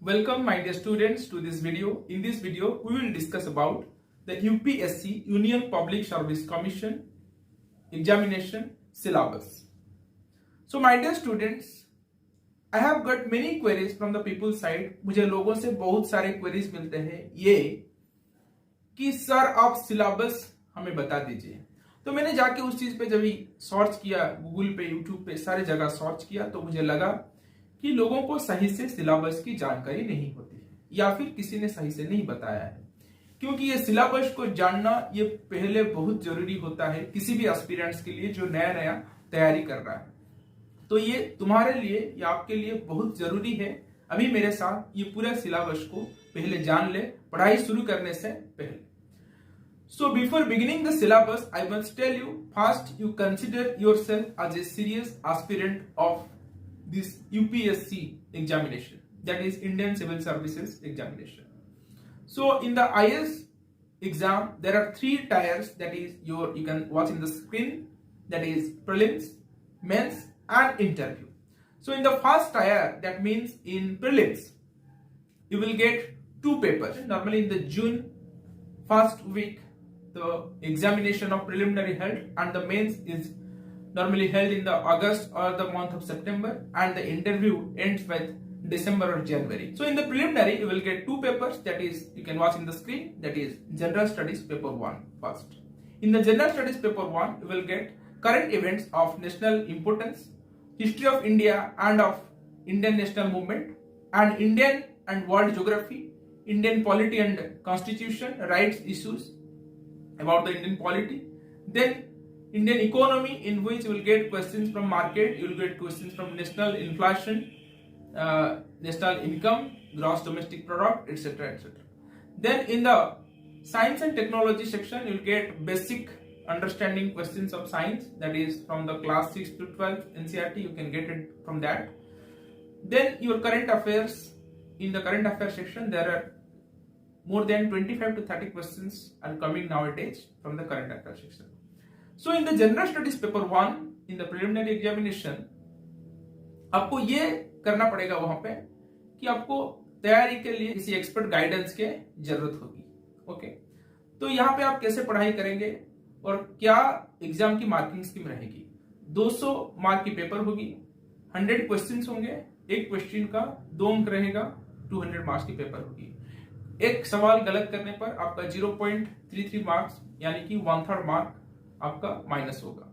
Welcome my dear students to this video. In this video, we will discuss about the UPSC Union Public Service Commission examination syllabus. So my dear students, I have got many queries from the people side. मुझे लोगों से बहुत सारे queries मिलते हैं ये कि sir आप syllabus हमें बता दीजिए। तो मैंने जाके उस चीज पे जब भी सर्च किया, गूगल पे, यूट्यूब पे सारे जगह सर्च किया, तो मुझे लगा कि लोगों को सही से सिलेबस की जानकारी नहीं होती है या फिर किसी ने सही से नहीं बताया है। क्योंकि ये सिलेबस को जानना ये पहले बहुत जरूरी होता है किसी भी एस्पिरेंट्स के लिए जो नया नया तैयारी कर रहा है। तो ये तुम्हारे लिए या आपके लिए बहुत जरूरी है अभी मेरे साथ ये पूरा सिलेबस को पहले जान ले, पढ़ाई शुरू करने से पहले। So before beginning the syllabus, I must tell you, first you consider yourself as a serious aspirant of this UPSC examination, that is Indian Civil Services examination. So in the IS exam, there are three tiers, that is you can watch in the screen, that is prelims, mains and interview. So in the first tier, that means in prelims, you will get two papers. Normally in the June first week, the examination of preliminary held, and the mains is normally held in the August or the month of September, and the interview ends with December or January. So in the preliminary you will get two papers, that is you can watch in the screen, that is General Studies paper 1 first. In the General Studies paper 1 you will get current events of national importance, history of India and of Indian national movement, and Indian and world geography, Indian polity and constitution, rights issues about the Indian polity, then Indian economy, in which you will get questions from market, you will get questions from national inflation, national income, gross domestic product, etc., etc. Then in the science and technology section you will get basic understanding questions of science, that is from the class 6 to 12 NCERT, you can get it from that. Then your current affairs, in the current affairs section there are more than 25 to 30 questions are coming nowadays from the current affairs section. So in the General Studies paper 1 in the preliminary examination, आपको ये करना पड़ेगा वहां पे कि आपको तैयारी के लिए किसी एक्सपर्ट गाइडेंस के जरूरत होगी। ओके, तो यहाँ पे आप कैसे पढ़ाई करेंगे और क्या एग्जाम की मार्किंग स्कीम रहेगी। 200 मार्क की पेपर होगी, 100 क्वेश्चंस होंगे, एक क्वेश्चन का 2 अंक रहेगा, 200 मार्क्स की पेपर होगी। एक सवाल गलत करने पर आपका 0.33 मार्क्स यानी कि 1/3 मार्क आपका माइनस होगा।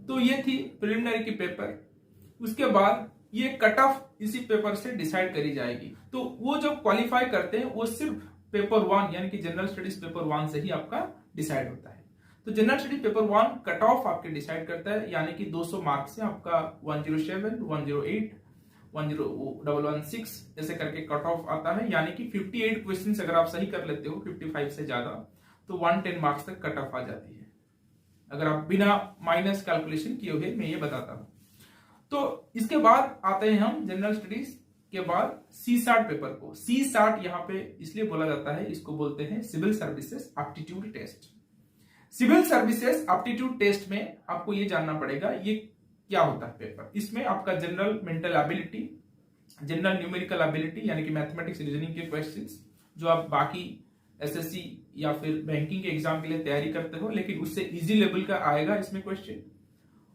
तो ये थी प्रिलिमिनरी की पेपर। उसके बाद ये कट ऑफ इसी पेपर से डिसाइड करी जाएगी। तो वो जो क्वालिफाई करते हैं वो सिर्फ पेपर 1 यानी कि जनरल स्टडीज पेपर 1 से ही आपका डिसाइड होता है। तो general studies paper 1 cut off आपके डिसाइड करता है, यानी कि 200 मार्क्स से आपका 107, 108, 10116 ऐसे करके कट ऑफ आता है, यानी कि 58 क्वेश्चंस अगर आप सही कर लेते हो 55 से ज्यादा तो 110 मार्क्स तक कट ऑफ आ जाती है, अगर आप बिना माइनस कैलकुलेशन किए हुए मैं ये बताता हूं। तो इसके बाद आते हैं हम जनरल स्टडीज के बाद CSAT पेपर को। CSAT यहाँ पे इसलिए बोला जाता है, इसको बोलते हैं civil services aptitude test. Civil services aptitude test में आपको ये जानना पड़ेगा ये क्या होता है पेपर। इसमें आपका general mental ability, general numerical ability यानी कि मैथमेटिक्स रीजनिंग के क्वेश्चंस जो आप बाकी SSC या फिर बैंकिंग के एग्जाम के लिए तैयारी करते हो, लेकिन उससे इजी लेवल का आएगा इसमें क्वेश्चन।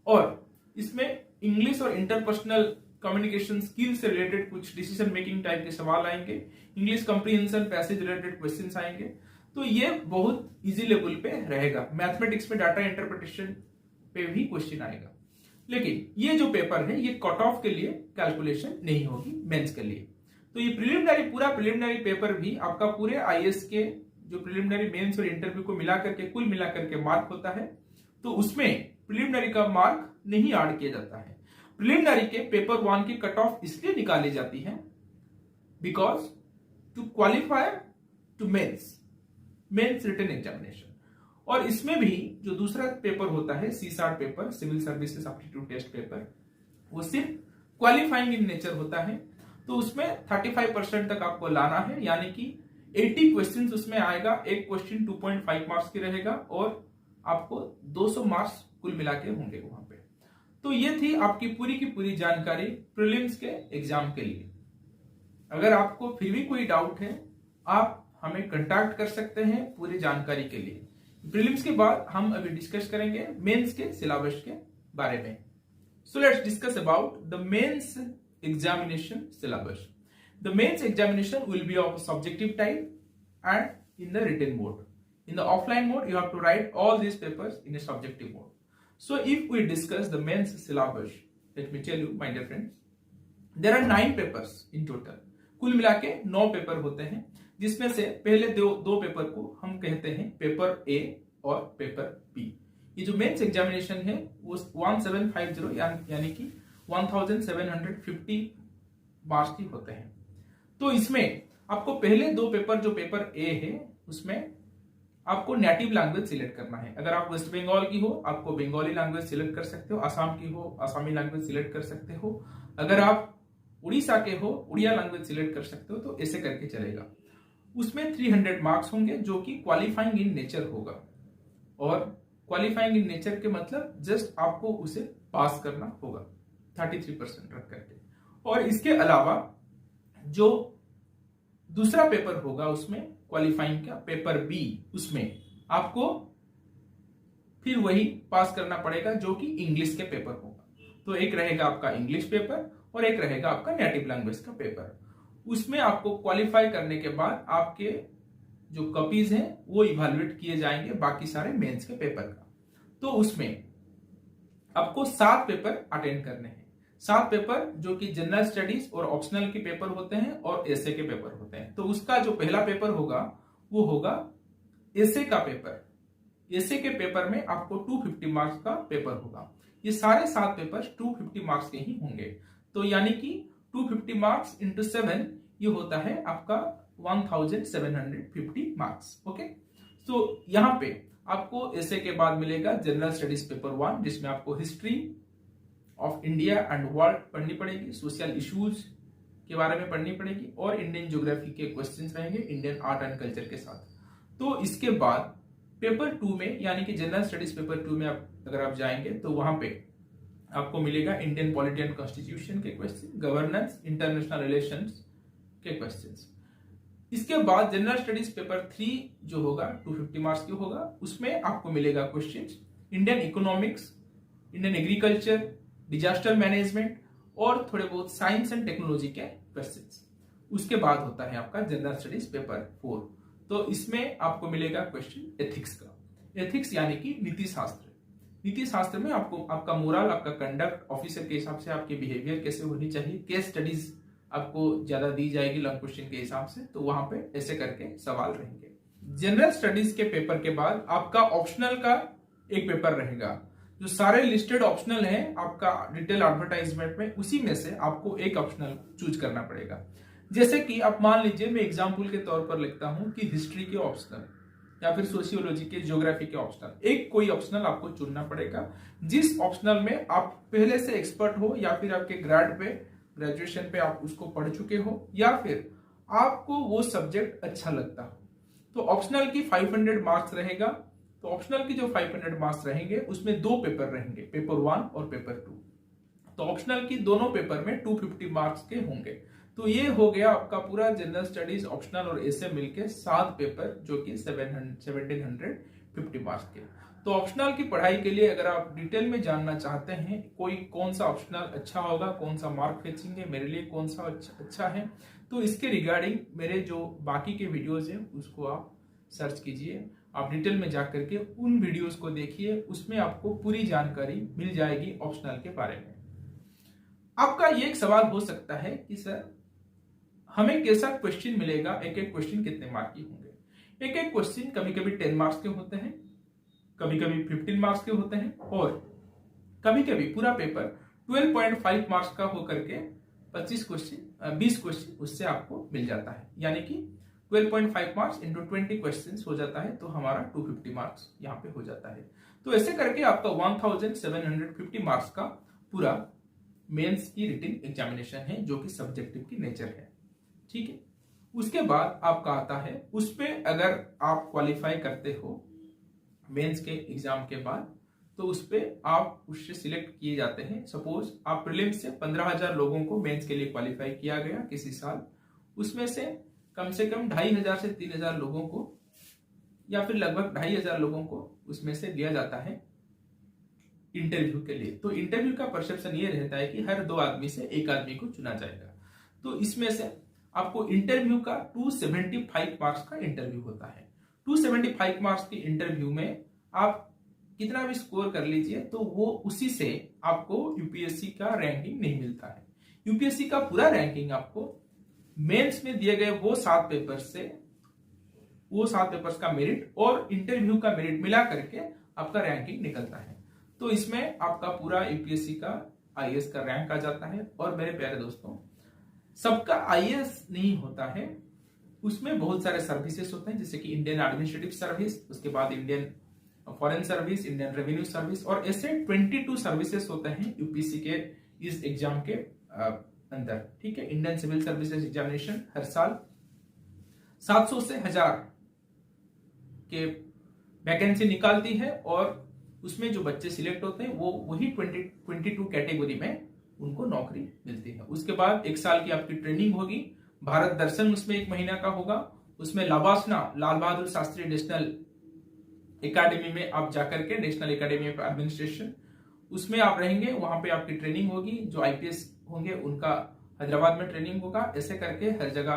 और इसमें इंग्लिश और इंटरपर्सनल कम्युनिकेशन स्किल से रिलेटेड कुछ डिसीजन मेकिंग टाइप के सवाल आएंगे, English comprehension passage related questions आएंगे। तो ये बहुत इजी लेवल पे रहेगा। मैथमेटिक्स में डाटा इंटरप्रिटेशन पे भी क्वेश्चन आएगा, लेकिन ये जो पेपर है ये कट ऑफ के लिए कैलकुलेशन नहीं होगी मेंस के लिए। तो ये प्रिलिमिनरी, पूरा प्रिलिमिनरी पेपर भी आपका पूरे IAS के जो प्रिलिमिनरी, मेंस और इंटरव्यू को मिलाकर के कुल मिलाकर के मार्क होता है, तो उसमें प्रिलिमिनरी का मार्क नहीं ऐड किया जाता है। प्रिलिमिनरी के पेपर 1 की कट ऑफ इसलिए निकाली जाती है because to qualify to mains written examination. और इसमें भी जो दूसरा पेपर होता है CSAT paper, civil services aptitude test paper, वो सिर्फ क्वालिफाइंग इन नेचर होता है। तो उसमें 35% तक आपको लाना है, यानी कि 80 क्वेश्चंस उसमें आएगा, एक क्वेश्चन 2.5 मार्क्स की रहेगा और आपको 200 मार्क्स कुल मिला के होंगे वहां पे। तो ये थी आपकी पूरी की पूरी जानकारी प्रीलिम्स के एग्जाम के लिए। अगर आपको फिर भी कोई डाउट है, आप हमें कांटेक्ट कर सकते हैं पूरी जानकारी के लिए। प्रीलिम्स के बाद हम अभी डिस्कस करेंगे मेंस के सिलेबस के बारे में। So let's discuss about the mains examination syllabus. The mains examination will be of subjective type and in the written mode. In the offline mode, you have to write all these papers in a subjective mode. So if we discuss the mains syllabus, let me tell you, my dear friends, there are 9 papers in total. कुल मिला के 9 paper होते हैं, जिसमें से पहले दो paper को हम कहते हैं पेपर ए और पेपर बी। ये जो मेंस एग्जामिनेशन है वो 1750 यानी कि 1750 मार्क्स की होते हैं। तो इसमें आपको पहले 2 पेपर, जो पेपर ए है उसमें आपको नेटिव लैंग्वेज सिलेक्ट करना है। अगर आप वेस्ट बंगाल की हो, आपको बंगाली लैंग्वेज सिलेक्ट कर सकते हो, आसाम की हो, आसामी लैंग्वेज सिलेक्ट कर सकते हो, अगर आप उड़ीसा के हो, उड़िया लैंग्वेज सिलेक्ट कर सकते हो। तो ऐसे करके चलेगा। उसमें 300 मार्क्स होंगे जो कि क्वालिफाइंग इन नेचर होगा। और क्वालिफाइंग इन नेचर के मतलब जस्ट आपको उसे पास करना होगा 33% रख करके। और इसके अलावा जो दूसरा पेपर होगा उसमें क्वालिफाइंग का पेपर बी, उसमें आपको फिर वही पास करना पड़ेगा जो कि इंग्लिश के पेपर होगा। तो एक रहेगा आपका इंग्लिश पेपर और एक रहेगा आपका नेटिव लैंग्वेज का पेपर। उसमें आपको क्वालिफाई करने के बाद आपके जो कॉपीज हैं वो इवैल्यूएट किए जाएंगे बाकी सारे मेंस के पेपर का। तो उसमें आपको 7 पेपर अटेंड करने हैं। 7 पेपर जो कि जनरल स्टडीज और ऑप्शनल के पेपर होते हैं और एसे के पेपर होते हैं। तो उसका जो पहला पेपर होगा वो होगा एसे का पेपर। एसे के पेपर में आपको 250 मार्क्स का पेपर होगा। ये सारे 7 पेपर 250 मार्क्स के ही होंगे। तो यानी कि 250 मार्क्स इंटू 7 ये होता है आपका 1750 मार्क्स। ओके, तो यहाँ पे आपको एसे के बाद मिलेगा जनरल स्टडीज पेपर 1, जिसमें आपको history of India and world पढ़नी पड़ेगी, सोशल इश्यूज के बारे में पढ़नी पड़ेगी और इंडियन ज्योग्राफी के क्वेश्चंस रहेंगे इंडियन आर्ट एंड कल्चर के साथ। तो इसके बाद पेपर 2 में यानी कि जनरल स्टडीज पेपर 2 में अगर आप जाएंगे तो वहां पे आपको मिलेगा इंडियन पॉलिटी एंड कॉन्स्टिट्यूशन के क्वेश्चन, गवर्नेंस, इंटरनेशनल रिलेशंस के क्वेश्चंस। इसके बाद जनरल स्टडीज पेपर 3 जो होगा 250 मार्क्स की होगा, उसमें आपको मिलेगा questions Indian economics, Indian agriculture, disaster management और थोड़े बहुत साइंस एंड टेक्नोलॉजी के क्वेश्चंस। उसके बाद होता है आपका जनरल स्टडीज पेपर 4। तो इसमें आपको मिलेगा क्वेश्चन एथिक्स का। एथिक्स यानी कि नीति शास्त्र। नीति शास्त्र में आपको आपका मोरल, आपका कंडक्ट, ऑफिसर के हिसाब से आपकी बिहेवियर कैसे होनी चाहिए, केस स्टडीज आपको ज्यादा दी जाएगी लॉन्ग क्वेश्चन के हिसाब से। तो वहां पे ऐसे करके सवाल रहेंगे। जनरल स्टडीज के पेपर के बाद आपका ऑप्शनल का एक पेपर रहेगा। जो सारे लिस्टेड ऑप्शनल हैं आपका डिटेल एडवर्टाइजमेंट में, उसी में से आपको एक ऑप्शनल चूज करना पड़ेगा। जैसे कि आप मान लीजिए, मैं एग्जांपल के तौर पर लिखता हूं कि हिस्ट्री के ऑप्शनल या फिर सोशियोलॉजी के, ज्योग्राफी के ऑप्शनल, एक कोई ऑप्शनल आपको चुनना पड़ेगा। जिस ऑप्शनल में आप पहले से एक्सपर्ट हो या फिर आपके ग्रेजुएशन पे आप उसको पढ़ चुके हो या फिर आपको वो सब्जेक्ट अच्छा लगता हो। तो ऑप्शनल की 500 मार्क्स रहेगा। तो ऑप्शनल की जो 500 मार्क्स रहेंगे उसमें 2 पेपर रहेंगे, पेपर 1 और पेपर 2। तो ऑप्शनल की दोनों पेपर में 250 मार्क्स के होंगे। तो ये हो गया आपका पूरा जनरल स्टडीज, ऑप्शनल और एसे मिलके 7 पेपर जो कि 1750 मार्क्स के। तो ऑप्शनल की पढ़ाई के लिए अगर आप डिटेल में जानना चाहते हैं कोई कौन सा ऑप्शनल अच्छा होगा, कौन सा मार्क फेचिंग है, मेरे लिए कौन सा अच्छा है, तो इसके रिगार्डिंग मेरे जो बाकी के वीडियोज हैं उसको आप सर्च कीजिए। आप डिटेल में जाकर के उन वीडियोस को देखिए, उसमें आपको पूरी जानकारी मिल जाएगी ऑप्शनल के बारे में। आपका ये एक सवाल हो सकता है कि सर हमें कैसा क्वेश्चन मिलेगा, एक एक क्वेश्चन कितने मार्क की होंगे। एक एक क्वेश्चन कभी कभी 10 मार्क्स के होते हैं, कभी कभी 15 मार्क्स के होते हैं और कभी कभी पूरा पेपर 12.5 मार्क्स का होकर के 20 क्वेश्चन उससे आपको मिल जाता है। यानी कि 12.5 मार्क्स इंटू 20 क्वेश्चंस हो जाता है, तो हमारा 250 मार्क्स यहाँ पे हो जाता है। तो ऐसे करके आपका 1750 मार्क्स का पूरा मेंस की रिटन एग्जामिनेशन है जो कि सब्जेक्टिव की नेचर है। ठीक है, उसके बाद आपका आता है, उसमें अगर आप क्वालिफाई करते हो मेंस के एग्जाम के बाद, तो उस पे आप उससे सिलेक्ट किए जाते हैं। सपोज आप प्रीलिम्स से 15,000 लोगों को मेंस के लिए क्वालिफाई किया गया किसी साल, उसमें से कम 2500 से 3000 लोगों को या फिर लगभग 2500 लोगों को उसमें से लिया जाता है इंटरव्यू के लिए। तो इंटरव्यू का परसेप्शन ये रहता है कि हर 2 आदमी से 1 आदमी को चुना जाएगा। तो इसमें से आपको इंटरव्यू का 275 मार्क्स का इंटरव्यू होता है। 275 मार्क्स के इंटरव्यू में आप कितना भी स्कोर कर लीजिए तो वो उसी से आपको यूपीएससी का रैंकिंग नहीं मिलता है। यूपीएससी का पूरा रैंकिंग आपको मेंस में दिए गए वो 7 पेपर्स का मेरिट और इंटरव्यू का मेरिट मिला करके आपका रैंकिंग निकलता है। तो इसमें आपका पूरा यूपीएससी का आईएएस का रैंक आ जाता है। और मेरे प्यारे दोस्तों, सबका आईएएस नहीं होता है, उसमें बहुत सारे सर्विसेज होते हैं, जैसे कि इंडियन एडमिनिस्ट्रेटिव सर्विस, उसके बाद Indian foreign service, Indian revenue service, और ऐसे 22 सर्विसेज होते हैं यूपीएससी के इस एग्जाम के अंदर। ठीक है, इंडियन सिविल सर्विसेज एग्जामिनेशन हर साल 700 से 1000 के वैकेंसी निकालती है और उसमें जो बच्चे सिलेक्ट होते हैं वो वही 22 कैटेगरी में उनको नौकरी मिलती है। उसके बाद 1 साल की आपकी ट्रेनिंग होगी। भारत दर्शन उसमें 1 महीना का होगा। उसमें लाल बहादुर शास्त्री नेशनल एकेडमी में आप जाकर के, नेशनल एकेडमी ऑफ एडमिनिस्ट्रेशन, उसमें आप रहेंगे। वहां पे आपकी ट्रेनिंग होगी। जो आईपीएस होंगे उनका हैदराबाद में ट्रेनिंग होगा। ऐसे करके हर जगह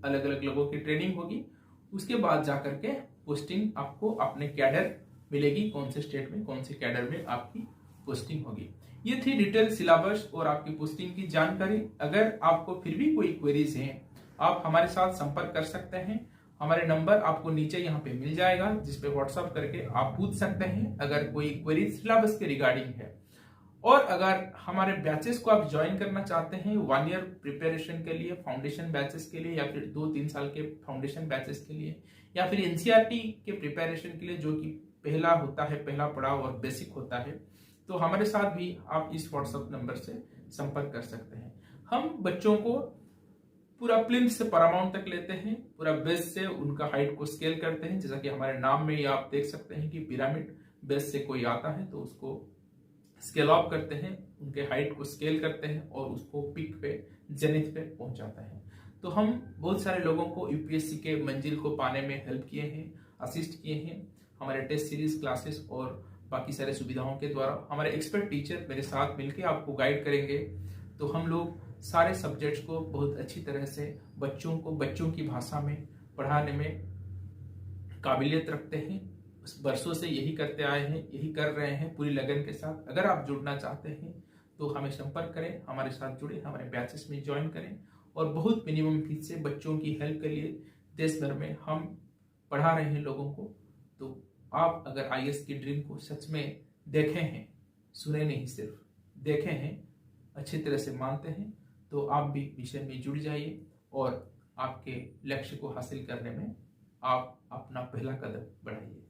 अलग अलग लोगों की ट्रेनिंग होगी। उसके बाद जाकर के पोस्टिंग आपको अपने कैडर मिलेगी, कौन से स्टेट में कौन से कैडर में आपकी पोस्टिंग होगी। ये थी डिटेल सिलेबस और आपकी पोस्टिंग की जानकारी। अगर आपको फिर भी कोई क्वेरीज हैं, आप हमारे साथ संपर्क कर सकते हैं। हमारे नंबर आपको नीचे यहाँ पे मिल जाएगा, जिसपे व्हाट्सएप करके आप पूछ सकते हैं अगर कोई क्वेरी सिलेबस के रिगार्डिंग है। और अगर हमारे बैचेस को आप ज्वाइन करना चाहते हैं 1 ईयर प्रिपरेशन के लिए, फाउंडेशन बैचेस के लिए, या फिर 2-3 साल के फाउंडेशन बैचेस के लिए, या फिर एनसीईआरटी के प्रिपरेशन के लिए, जो कि पहला होता है, पहला पड़ाव और बेसिक होता है, तो हमारे साथ भी आप इस व्हाट्सएप नंबर से संपर्क कर सकते हैं। हम बच्चों को पूरा प्लिंथ से पैरामाउंट तक लेते हैं, पूरा बेस से उनका हाइट को स्केल करते हैं। जैसा कि हमारे नाम में ही आप देख सकते हैं कि पिरामिड बेस से कोई आता है तो उसको स्केल ऑफ करते हैं, उनके हाइट को स्केल करते हैं और उसको पीक पे, जेनिथ पे पहुंचाते हैं। तो हम बहुत सारे लोगों को यूपीएससी के मंजिल को पाने में हेल्प किए हैं, असिस्ट किए हैं। हमारे टेस्ट सीरीज क्लासेस और बाकी सारे सुविधाओं के द्वारा हमारे एक्सपर्ट टीचर मेरे साथ मिलकर आपको गाइड करेंगे। तो हम लोग सारे सब्जेक्ट्स को बहुत अच्छी तरह से बच्चों की भाषा में पढ़ाने में काबिलियत रखते हैं। वर्षों से यही करते आए हैं, यही कर रहे हैं पूरी लगन के साथ। अगर आप जुड़ना चाहते हैं तो हमें संपर्क करें, हमारे साथ जुड़े, हमारे बैचेस में ज्वाइन करें और बहुत मिनिमम फीस से बच्चों की हेल्प के लिए देश भर में हम पढ़ा रहे हैं लोगों को। तो आप अगर आईएएस की ड्रीम को सच में देखे हैं, सुने नहीं, सिर्फ देखे हैं, अच्छी तरह से मानते हैं, तो आप भी विषय में जुड़ जाइए और आपके लक्ष्य को हासिल करने में आप अपना पहला कदम बढ़ाइए।